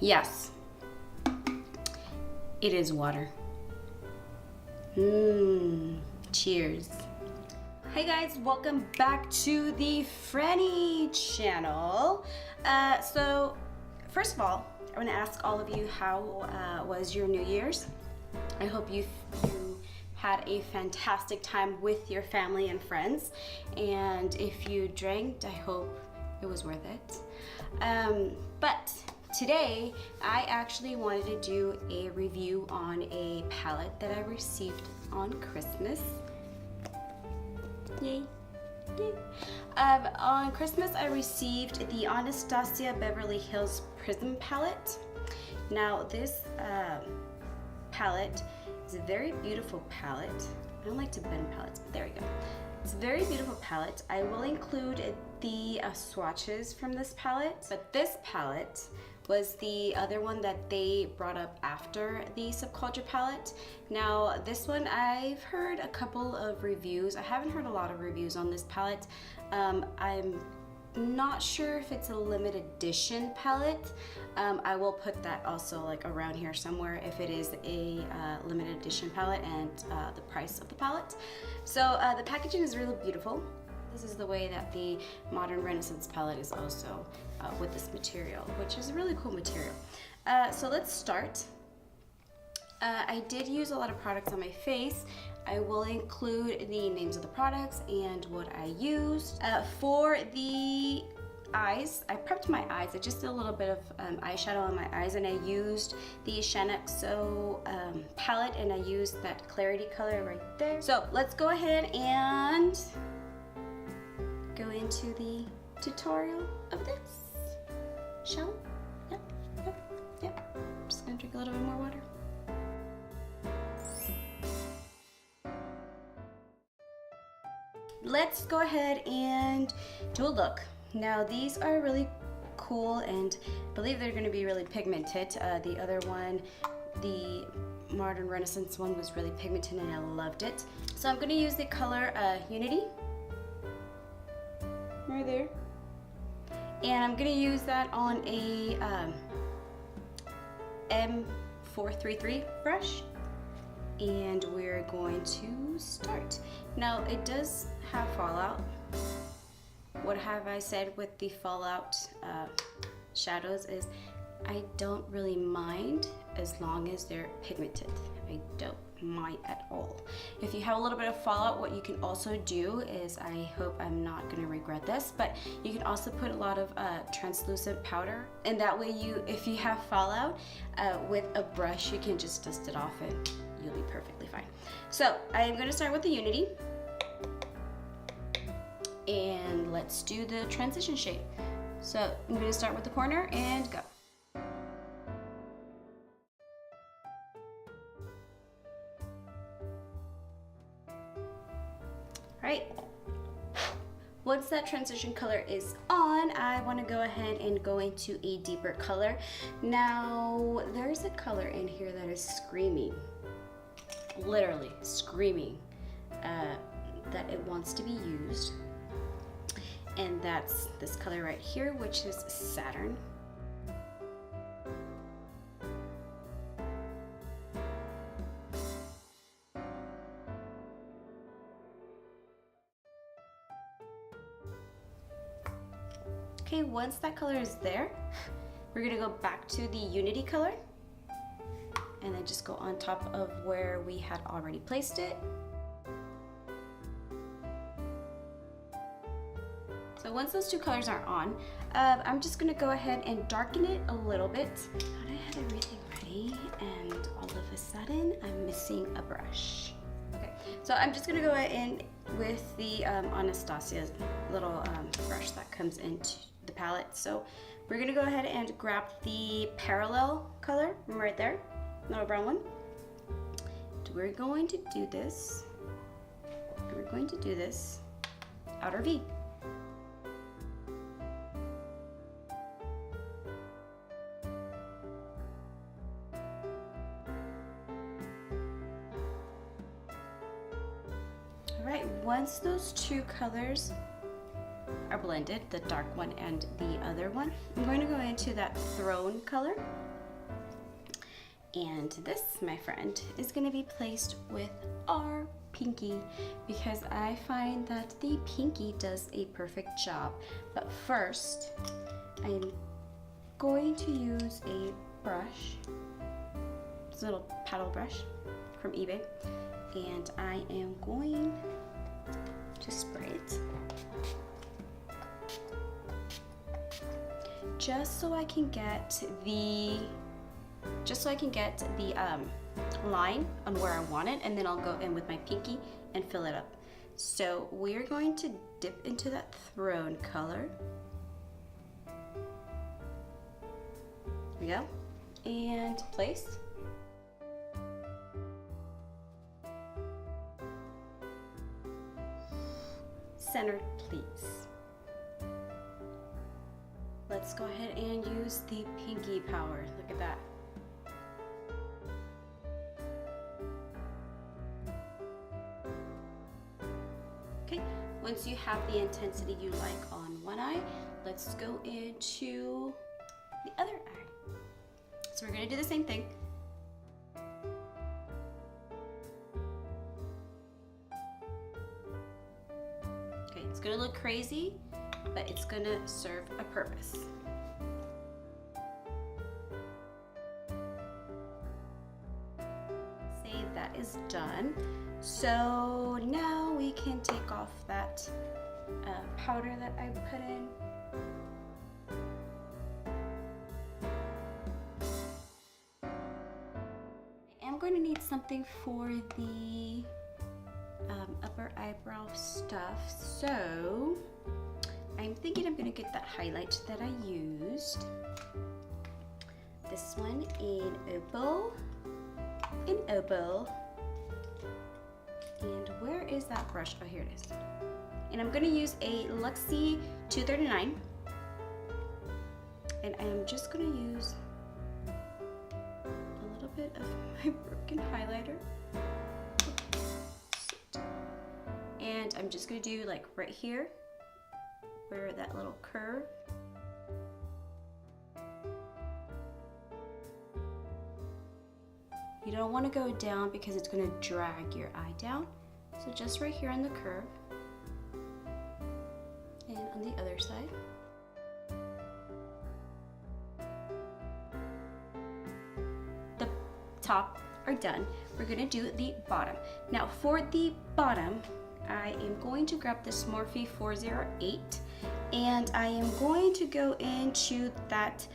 Yes, it is water. Cheers. Hey guys, welcome back to the Franny channel. So first of all, I want to ask all of you, how was your New Year's? I hope you had a fantastic time with your family and friends, and if you drank, I hope it was worth it. But today I actually wanted to do a review on a palette that I received on Christmas. Yay. Yay. On Christmas I received the Anastasia Beverly Hills Prism Palette. Now this palette is a very beautiful palette. I don't like to bend palettes, but there we go. It's a very beautiful palette. I will include the swatches from this palette, but this palette was the other one that they brought up after the Subculture palette. Now this one, I've heard a couple of reviews. I haven't heard a lot of reviews on this palette. I'm not sure if it's a limited edition palette. I will put that also like around here somewhere if it is a limited edition palette and the price of the palette. So the packaging is really beautiful. This is the way that the Modern Renaissance palette is also with this material, which is a really cool material. So let's start. I did use a lot of products on my face. I will include the names of the products and what I used. For the eyes, I prepped my eyes. I just did a little bit of eyeshadow on my eyes, and I used the Shanaxo palette, and I used that Clarity color right there. So let's go ahead and go into the tutorial of this, shall we? Yep. I'm just gonna drink a little bit more water. Let's go ahead and do a look. Now these are really cool, and I believe they're going to be really pigmented. The other one, the Modern Renaissance one, was really pigmented and I loved it. So I'm going to use the color Unity right there, and I'm going to use that on a M433 brush, and we're going to start. Now it does have fallout. What have I said with the fallout shadows is I don't really mind as long as they're pigmented. I don't mind at all. If you have a little bit of fallout, what you can also do is, I hope I'm not going to regret this, but you can also put a lot of translucent powder, and that way if you have fallout with a brush, you can just dust it off and you'll be perfectly fine. So I am going to start with the Unity, and let's do the transition shade. So I'm going to start with the corner and go. Alright, once that transition color is on, I want to go ahead and go into a deeper color. Now there's a color in here that is screaming, literally screaming that it wants to be used, and that's this color right here, which is Saturn. Okay, once that color is there, we're gonna go back to the Unity color and then just go on top of where we had already placed it. So once those two colors are on, I'm just gonna go ahead and darken it a little bit. Thought I had everything ready, and all of a sudden I'm missing a brush. Okay, so I'm just gonna go in with the Anastasia's little brush that comes into the palette. So we're gonna go ahead and grab the Parallel color from right there, little brown one. We're going to do this. Outer V. Alright, once those two colors are blended, the dark one and the other one, I'm going to go into that Throne color And this, my friend, is gonna be placed with our pinky because I find that the pinky does a perfect job. But first, I'm going to use a brush, this little paddle brush from eBay, and I am going to spray it just so I can get the line on where I want it, and then I'll go in with my pinky and fill it up. So we're going to dip into that throne color. There we go. And place. Centered, please. Let's go ahead and use the pinky power. Look at that. Okay, once you have the intensity you like on one eye, let's go into the other eye. So we're gonna do the same thing. Okay, it's gonna look crazy, but it's gonna serve a purpose. Say that is done. So now we can take off that powder that I put in. I am going to need something for the upper eyebrow stuff, so I'm thinking I'm going to get that highlight that I used. This one in Opal. And where is that brush? Oh, here it is. And I'm going to use a Luxie 239. And I'm just going to use a little bit of my broken highlighter. And I'm just going to do like right here, where that little curve. You don't want to go down because it's going to drag your eye down. So just right here on the curve. And on the other side. The top are done. We're going to do the bottom. Now for the bottom, I am going to grab this Morphe 408 and I am going to go into that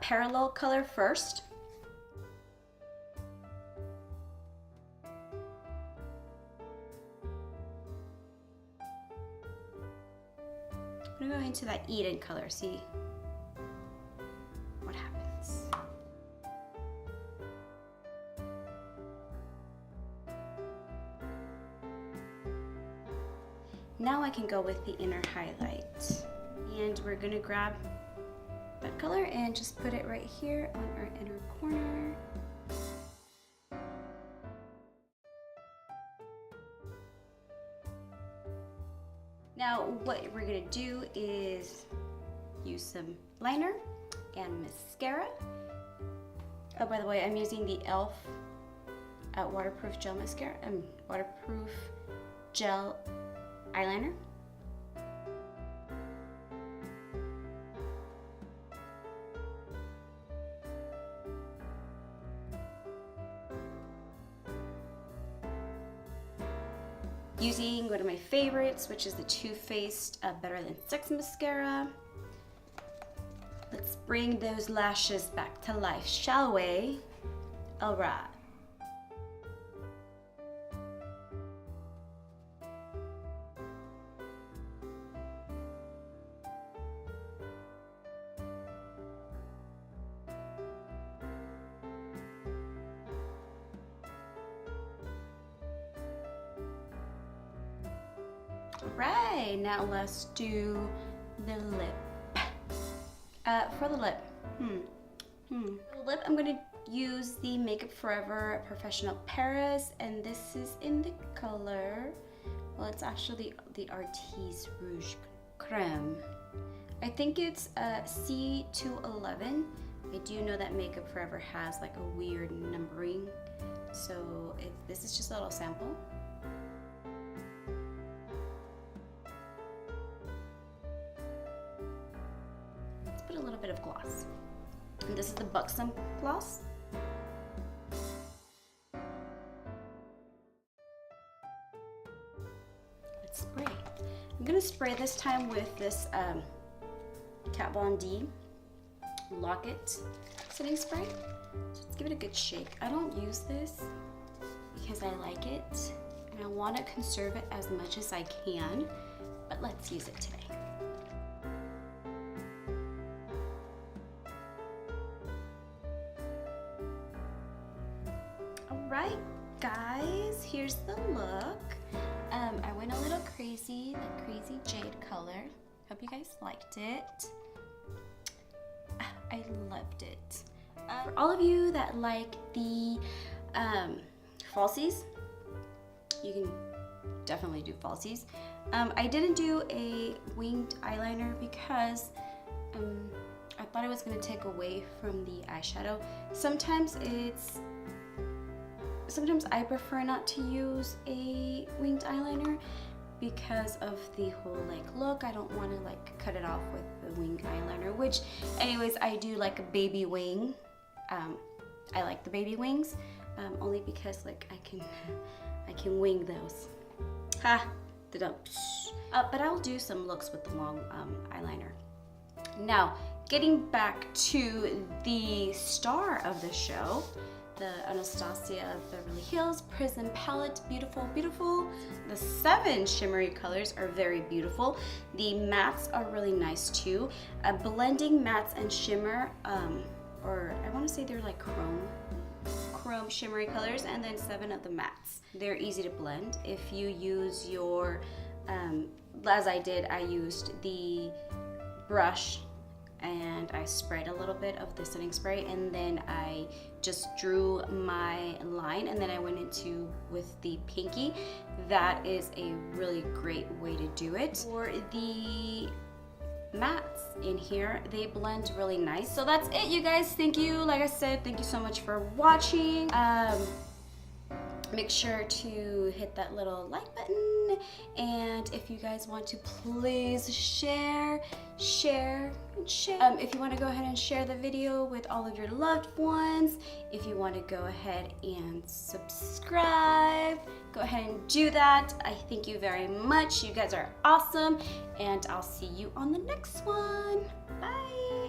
parallel color first. I'm gonna go into that Eden color, see what happens. Now I can go with the inner highlight. And we're gonna grab that color and just put it right here on our inner corner. Now what we're gonna do is use some liner and mascara. Oh, by the way, I'm using the e.l.f. waterproof gel mascara and waterproof gel eyeliner. Using one of my favorites, which is the Too Faced Better Than Sex mascara. Let's bring those lashes back to life, shall we? All right. Right, now let's do the lip. For the lip, For the lip, I'm gonna use the Makeup Forever Professional Paris, and this is in the color, well, it's actually the Artiste Rouge Creme. I think it's C211, I do know that Makeup Forever has like a weird numbering, so this is just a little sample. Let's put a little bit of gloss. And this is the Buxom gloss. Let's spray. I'm gonna spray this time with this Kat Von D Lock-It setting spray. So let's give it a good shake. I don't use this because I like it and I want to conserve it as much as I can, but let's use it today. Alright guys, here's the look. I went a little crazy, that crazy jade color. Hope you guys liked it. I loved it. For all of you that like the falsies, you can definitely do falsies. I didn't do a winged eyeliner because I thought it was going to take away from the eyeshadow. Sometimes I prefer not to use a winged eyeliner because of the whole like look. I don't want to like cut it off with the winged eyeliner, which anyways I do like a baby wing. I like the baby wings only because like I can wing those. Ha! But I'll do some looks with the long eyeliner. Now, getting back to the star of the show, the Anastasia Beverly Hills Prism Palette. Beautiful, beautiful. The 7 shimmery colors are very beautiful. The mattes are really nice too. Blending mattes and shimmer, or I want to say they're like chrome shimmery colors, and then 7 of the mattes. They're easy to blend. If you use your, as I did, I used the brush and I sprayed a little bit of the setting spray, and then I just drew my line, and then I went into with the pinky. That is a really great way to do it. For the mattes in here, they blend really nice. So that's it, you guys. Thank you. Like I said, thank you so much for watching. Make sure to hit that little like button, and if you guys want to, please share. If you want to go ahead and share the video with all of your loved ones, if you want to go ahead and subscribe, go ahead and do that. I thank you very much. You guys are awesome, and I'll see you on the next one. Bye.